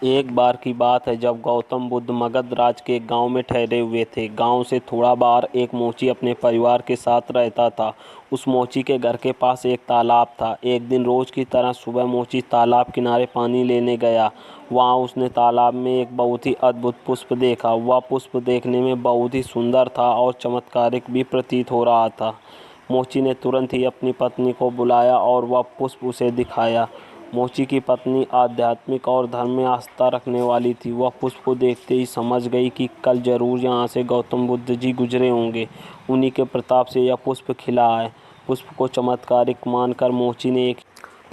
एक बार की बात है जब गौतम बुद्ध मगध राज के एक गांव में ठहरे हुए थे। गांव से थोड़ा बाहर एक मोची अपने परिवार के साथ रहता था। उस मोची के घर के पास एक तालाब था। एक दिन रोज की तरह सुबह मोची तालाब किनारे पानी लेने गया। वहां उसने तालाब में एक बहुत ही अद्भुत पुष्प देखा। वह पुष्प देखने में बहुत ही सुंदर था और चमत्कारिक भी प्रतीत हो रहा था। मोची ने तुरंत ही अपनी पत्नी को बुलाया और वह पुष्प उसे दिखाया। मोची की पत्नी आध्यात्मिक और धर्म में आस्था रखने वाली थी। वह पुष्प को देखते ही समझ गई कि कल जरूर यहाँ से गौतम बुद्ध जी गुजरे होंगे। उन्हीं के प्रताप से यह पुष्प खिला है। पुष्प को चमत्कारिक मानकर मोची ने एक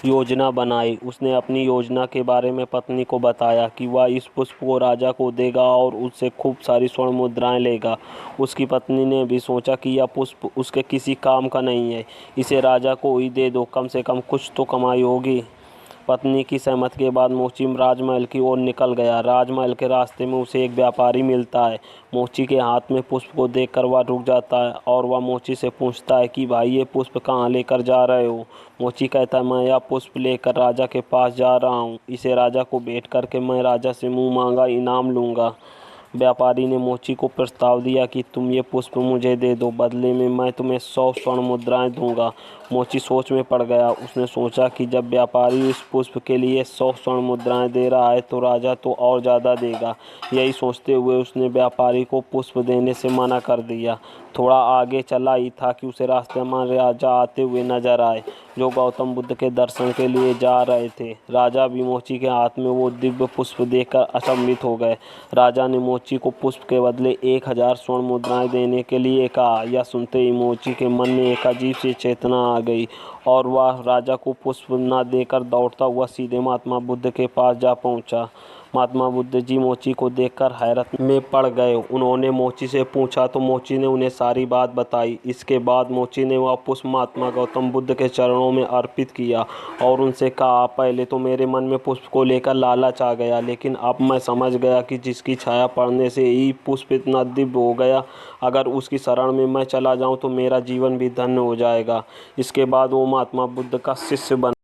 योजना बनाई। उसने अपनी योजना के बारे में पत्नी को बताया कि वह इस पुष्प को राजा को देगा और उससे खूब सारी स्वर्ण मुद्राएं लेगा। उसकी पत्नी ने भी सोचा कि यह पुष्प उसके किसी काम का नहीं है, इसे राजा को ही दे दो, कम से कम कुछ तो कमाई होगी। पत्नी की सहमति के बाद मोची राजमहल की ओर निकल गया। राजमहल के रास्ते में उसे एक व्यापारी मिलता है। मोची के हाथ में पुष्प को देखकर वह रुक जाता है और वह मोची से पूछता है कि भाई, ये पुष्प कहाँ लेकर जा रहे हो। मोची कहता है, मैं यह पुष्प लेकर राजा के पास जा रहा हूँ। इसे राजा को भेंट करके मैं राजा से मुँह मांगा इनाम लूँगा। व्यापारी ने मोची को प्रस्ताव दिया कि तुम ये पुष्प मुझे दे दो, बदले में मैं तुम्हें 100 स्वर्ण मुद्राएं दूंगा। मोची सोच में पड़ गया। उसने सोचा कि जब व्यापारी इस पुष्प के लिए 100 स्वर्ण मुद्राएं दे रहा है तो राजा तो और ज़्यादा देगा। यही सोचते हुए उसने व्यापारी को पुष्प देने से मना कर दिया। थोड़ा आगे चला ही था कि उसे रास्ते में राजा आते हुए नजर आए, जो गौतम बुद्ध के दर्शन के लिए जा रहे थे। राजा भी मोची के हाथ में वो दिव्य पुष्प देखकर अचंभित हो गए। राजा ने मोची को पुष्प के बदले 1000 स्वर्ण मुद्राएं देने के लिए कहा। यह सुनते ही मोची के मन में एक अजीब सी चेतना आ गई और वह राजा को पुष्प न देकर दौड़ता हुआ सीधे महात्मा बुद्ध के पास जा पहुंचा। महात्मा बुद्ध जी मोची को देखकर हैरत में पड़ गए। उन्होंने मोची से पूछा तो मोची ने उन्हें सारी बात बताई। इसके बाद मोची ने वह पुष्प महात्मा गौतम बुद्ध के चरणों में अर्पित किया और उनसे कहा, पहले तो मेरे मन में पुष्प को लेकर लालच आ गया, लेकिन अब मैं समझ गया कि जिसकी छाया पड़ने से ही पुष्प इतना दिव्य हो गया, अगर उसकी शरण में मैं चला जाऊं तो मेरा जीवन भी धन्य हो जाएगा। इसके बाद वो महात्मा बुद्ध का शिष्य बन